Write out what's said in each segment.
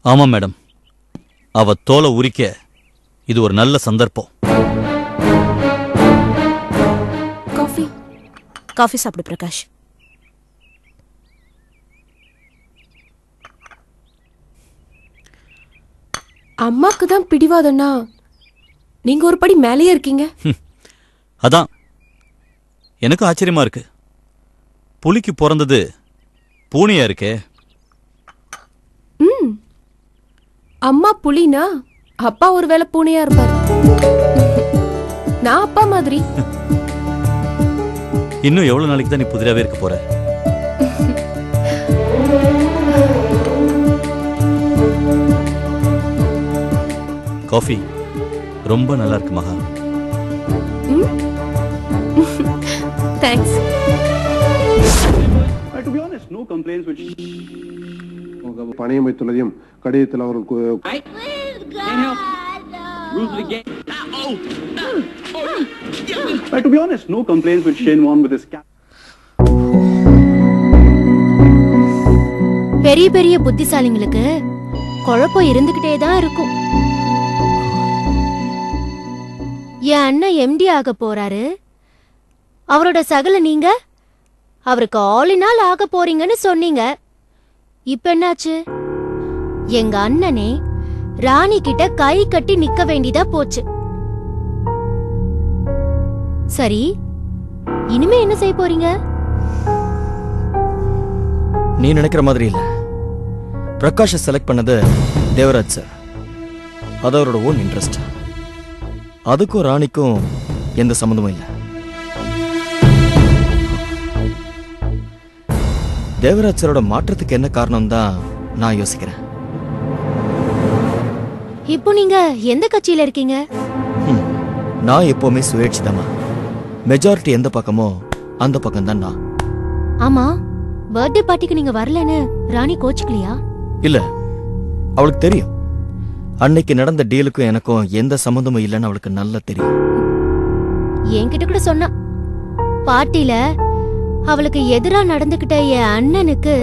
ஆமா மேடம், அவ தோலை உரிக்க இது ஒரு நல்ல சந்தர்ப்பம். காஃபி காஃபி சாப்பிடு பிரகாஷ். அம்மாக்கு தான் பிடிவாதம்னா நீங்க ஒரு படி மேலேயே இருக்கீங்க. அதான் எனக்கு ஆச்சரியமா இருக்கு. புலிக்கு பிறந்தது பூனையா இருக்கே. அம்மா புலினா அப்பா ஒருவேளை பூனையா இருப்பாரு. நான் அப்பா மாதிரி. இன்னும் எவ்வளவு நாளைக்கு தான் நீ புதிராவே இருக்க போற? காஃபி ரொம்ப நல்லா இருக்கு மகா. Thanks. To be honest, no complaints which பணையம் வைத்துள்ளதையும் கடிதத்தில் அவர்கள் to be honest, no complaints which Shane won with his cat. பெரிய பெரிய புத்திசாலிங்களுக்கு குழப்பம் இருந்துகிட்டே தான் இருக்கும். என் அண்ணன் எம்டி ஆக போறாரு. அவரோட சகல நீங்க அவருக்கு ஆளினால் ஆக போறீங்கன்னு சொன்னீங்க. இப்ப என்னாச்சு? எங்க அண்ணனே ராணி கிட்ட கை கட்டி நிக்க வேண்டியதா போச்சு. சரி, இனிமே என்ன செய்ய போறீங்க? நீ நினைக்கிற மாதிரி இல்ல. பிரகாஷ செலக்ட் பண்ணது தேவராஜ் சார். அது அவரோட ஓன் இன்ட்ரெஸ்ட். அதுக்கும் ராணிக்கும் எந்த சம்மந்தமும் இல்லை. தேவராஜ் சாரோட மாற்றத்துக்கு என்ன காரணம் தான் நான் யோசிக்கிறேன். இப்போ நீங்க எந்த கட்சியில இருக்கீங்க? நான் எப்பவுமே சுயேட்சிதமா. மெஜாரிட்டி எந்த பக்கமோ அந்த பக்கம் தான் நான். ஆமா, பர்த்டே பார்ட்டிக்கு நீங்க வரலன்னு ராணி கோச்சுக்கலையா? இல்ல, அவளுக்கு தெரியும். அன்னைக்கு நடந்த டீலுக்கும் எனக்கும் எந்த சம்பந்தமும் இல்லைன்னு அவளுக்கு நல்லா தெரியும். என்கிட்ட கூட சொன்னா, பார்ட்டில அவளுக்கு எதிரா நடந்துகிட்ட என் அண்ணனுக்கு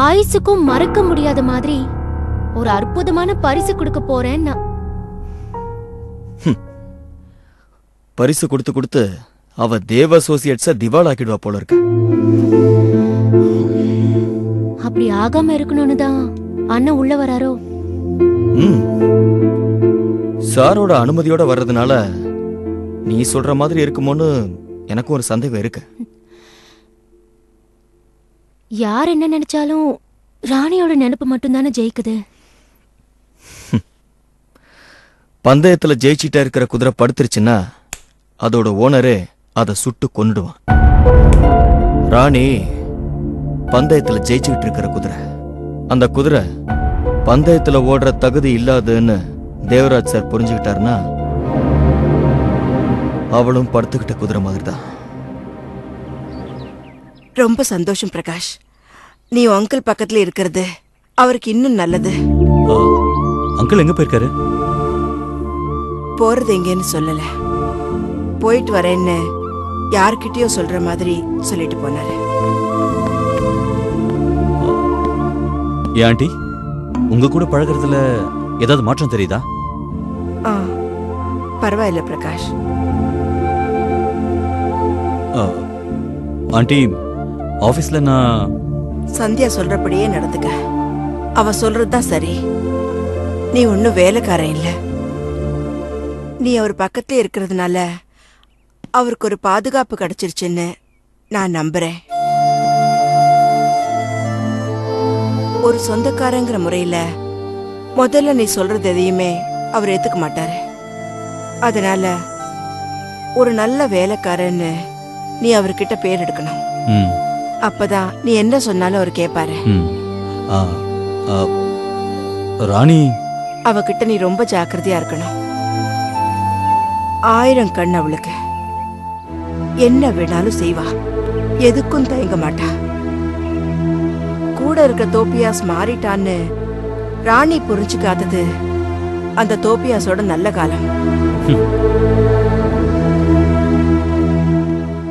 ஆயுசுக்கும் மறக்க முடியாத மாதிரி ஒரு அற்புதமான பரிசு கொடுக்க போறேன்னா. பரிசு கொடுத்து கொடுத்து அவ தேவ அசோசியேட்ஸ திவாலாக்கிடுவா போல இருக்கு. அப்படி ஆகாம இருக்கணும்னு தான் அண்ணன் உள்ள வராரோ? சாரோட அனுமதியோட வர்றதுனால நீ சொல்ற மாதிரி இருக்குமோன்னு எனக்கு ஒரு சந்தேகம் இருக்கு. யார் என்ன நினைச்சாலும் ராணியோட நினைப்பு மட்டும்தானே ஜெயிக்குது. பந்தயத்துல ஜெயிச்சிட்டா இருக்கிற குதிரை படுத்துருச்சுன்னா அதோட ஓனரே அதை சுட்டு கொன்னுடுவான். ராணி பந்தயத்துல ஜெயிச்சுக்கிட்டு இருக்கிற குதிரை. அந்த குதிரை பந்தயத்துல ஓடுற தகுதி இல்லாதுன்னு தேவராஜ் சார் புரிஞ்சுக்கிட்டாருன்னா அவளும் படுத்துக்கிட்ட குதிரை மாதிரிதான். ரொம்ப சந்தோஷம் பிரகாஷ். நீ அங்கிள் பக்கத்துல இருக்கிறது அவருக்கு இன்னும் நல்லது. அங்கிள் எங்க போயிருக்காரு? போறது எங்கன்னு சொல்லல. போயிட்டு வரேன்னு யார்கிட்டயோ சொல்ற மாதிரி சொல்லிட்டு போனாரு. ஆண்டி, உங்க கூட பழகிறதுல ஏதாவது மாற்றம் தெரியுதா? பரவாயில்ல பிரகாஷ். ஆண்டி, ஆபீஸ்ல நான் சந்தியா சொல்றபடியே நடந்துக்க. அவ சொல்றதுதான் சரி. நீ ஒன்னும் வேலைக்காரன் இல்ல. நீ அவர் பக்கத்துல இருக்கிறதுனால அவருக்கு ஒரு பாதுகாப்பு கிடைச்சிருச்சுன்னு நான் நம்புறேன். ஒரு சொந்தக்காரங்கிற முறையில முதல்ல நீ சொல்றது எதையுமே அவர் ஏத்துக்க மாட்டாரு. அதனால ஒரு நல்ல வேலைக்காரன்னு நீ அவர்கிட்ட பேர் எடுக்கணும். அப்பதான் நீ என்ன சொன்னாலும் அவர் கேட்பாரு. ராணி, அவகிட்ட நீ ரொம்ப ஜாக்கிரதையா இருக்கணும். 1000 கண் அவளுக்கு. என்ன வேணாலும் செய்வா. எதுக்கும் தயங்க மாட்டா. கூட இருக்க தோப்பியாஸ் மாறிட்டான்னு ராணி புரிஞ்சுக்காதது அந்த தோப்பியாஸோட நல்ல காலம்.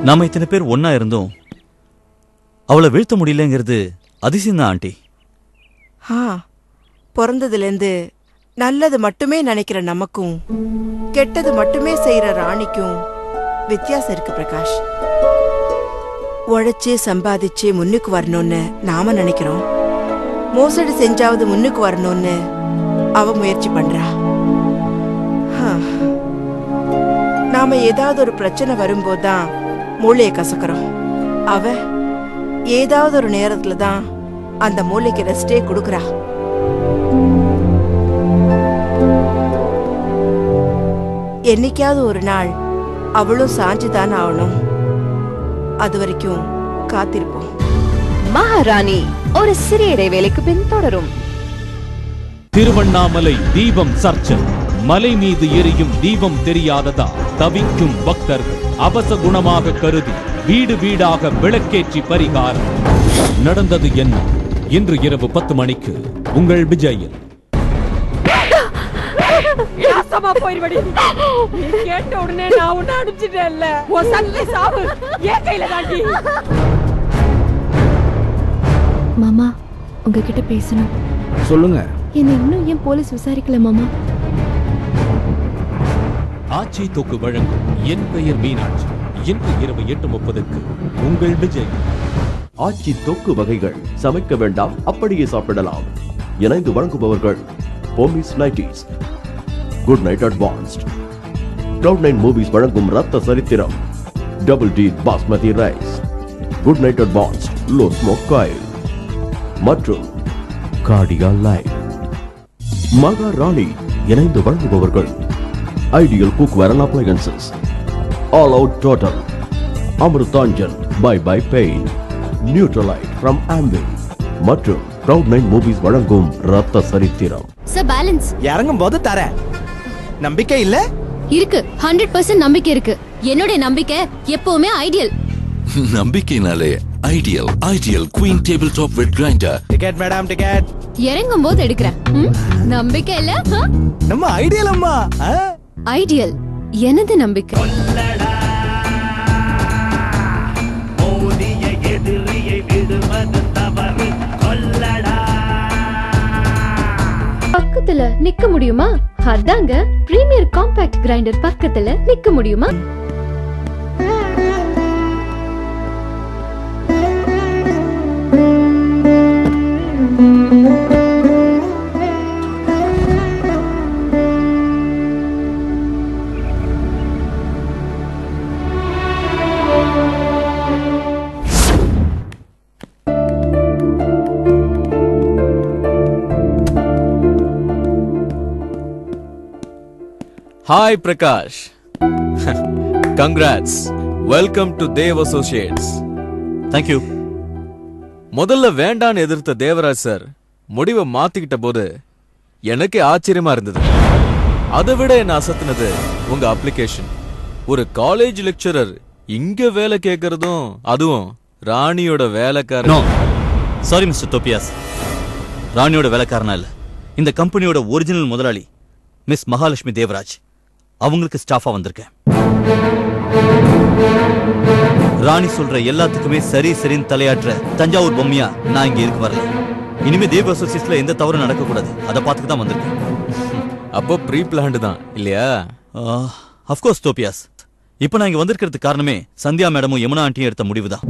நாம இத்தனை பேர் ஒன்னா இருந்தோம் அவளை வீழ்த்த முடியலங்கிறது அதிசயம் தான் ஆண்டி. பிறந்ததுலேருந்து நல்லது மட்டுமே நினைக்கிற நமக்கும் கெட்டது மட்டுமே செய்யற ராணிக்கும் வித்தியாசம் இருக்கு பிரகாஷ். உழைச்சு சம்பாதிச்சு முன்னுக்கு வரணும்னு நாம நினைக்கிறோம். மோசடி செஞ்சாவது முன்னுக்கு வரணும்னு அவ முயற்சி பண்றா. நாம ஏதாவது ஒரு பிரச்சனை வரும்போதுதான் மூளையை கசக்கிறோம். அவ ஏதாவது ஒரு நேரத்துல தான் அந்த மூளைக்கு ரெஸ்டே கொடுக்கறா. என்னைக்காவது ஒரு நாள் அவளும் சாஞ்சுதான் ஆகணும். அது வரைக்கும் காத்திருப்போம். மகாராணி ஒரு சிறிய இடைவேளைக்கு பின் தொடரும். திருவண்ணாமலை தீபம் சர்ச்சை. மலை மீது எரியும் தீபம் தெரியாததா தவிக்கும் பக்தர்கள் அபசகுணமாக கருதி வீடு வீடாக விளக்கேற்றி பரிகாரம். நடந்தது என்ன? இன்று இரவு 10 மணிக்கு உங்கள் விஜயில். கேட்ட உடனே நான் உன்னை அனுப்பிச்சிட்டேன்ல. மாமா உங்ககிட்ட பேசணும். சொல்லுங்க. என்ன இன்னும் ஏன் போலீஸ் விசாரிக்கல மாமா? ஆச்சி தொக்கு வழங்கும் என் பெயர் மீனாட்சி. இன்று இரவு 8:30க்கு உங்கள் விஜய். ஆச்சி தொக்கு வகைகள் சமைக்க வேண்டாம், அப்படியே சாப்பிடலாம். இணைந்து வழங்குபவர்கள் போமிஸ் nighties, good night advanced, Cloud9 movies வழங்கும் ரத்த சரித்திரம், double D basmati rice, good night advanced low smoke oil மற்றும் கார்டியா லைட். மகாராணி இணைந்து வழங்குபவர்கள் ideal cookware and appliances, all out total, Amritanjan, bye bye pain, Nutralite from ஆம்பிள் மற்றும் Cloud9 மூவிஸ் வழங்கும் ரத்த சரித்திரம். சார் பேலன்ஸ் இறங்கும் போது தர நம்பிக்கை இல்ல இருக்கு. 100% நம்பிக்கை இருக்கு. என்னோட நம்பிக்கை எப்பவுமே ஐடியல். நம்பிக்கைனாலே ideal queen table top wet grinder. Ticket madam ticket. இறங்கும் போது எடுக்கிறேன். நம்பிக்கை இல்ல நம்ம ஐடியல் அம்மா. ஐடியல் எனது நம்பிக்கை. பக்கத்துல நிக்க முடியுமா? அதாங்க பிரீமியர் காம்பாக்ட் கிரைண்டர் பக்கத்துல நிக்க முடியுமா? Hi Prakash. Congrats. Welcome to Dev associates. Thank you. முதல்ல வேண்டான்னு எதிர்த்த தேவராஜ் சார் முடிவை மாத்திக்கிட்ட போது எனக்கு ஆச்சரியமா இருந்தது. அதை விட என்ன அசத்துனது உங்க அப்ளிகேஷன். ஒரு காலேஜ் லெக்சரர் இங்க வேலை கேட்கறதும், அதுவும் ராணியோட வேலைக்காரன். சாரி மிஸ்டர் தோபியாஸ், ராணியோட வேலைக்காரனா இல்ல. இந்த கம்பெனியோட ஒரிஜினல் முதலாளி மிஸ் மகாலட்சுமி தேவராஜ், அவங்களுக்கு ஸ்டாஃபா வந்திருக்கேன். ராணி சொல்ற எல்லாத்துக்குமே சரி சரின்னு தலையாற்ற தஞ்சாவூர் பொம்மையா நான் இங்க இருக்க வரல. இனிமே தேவ் அசோசியேட்ஸ்ல எந்த தவறும் நடக்க கூடாது, அதை பார்த்துட்டு தான் வந்திருக்கேன். அப்போ ப்ரீ பிளான்டு தான் இல்லையா? Of course Tobias. இப்ப நான் இங்க வந்திருக்கிறதுக்கு காரணமே சந்தியா மேடமும் யமுனா ஆண்டியும் எடுத்த முடிவுதான்.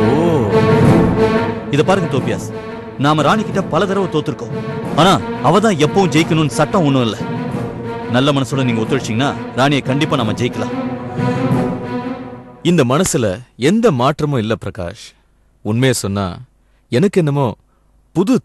ஓ, இத பாருங்க தோபியாஸ், நாம ராணி கிட்ட பல தடவை தோத்துருக்கோம். ஆனா அவதான் எப்பவும் ஜெயிக்கணும்னு சட்டம் ஒண்ணும் இல்ல. நல்ல மனசோட நீங்க ஒத்துழைச்சீங்கன்னா ராணியை கண்டிப்பா நாம ஜெயிக்கலாம். இந்த மனசுல எந்த மாற்றமும் இல்ல பிரகாஷ். உண்மையை சொன்னா எனக்கு என்னமோ புது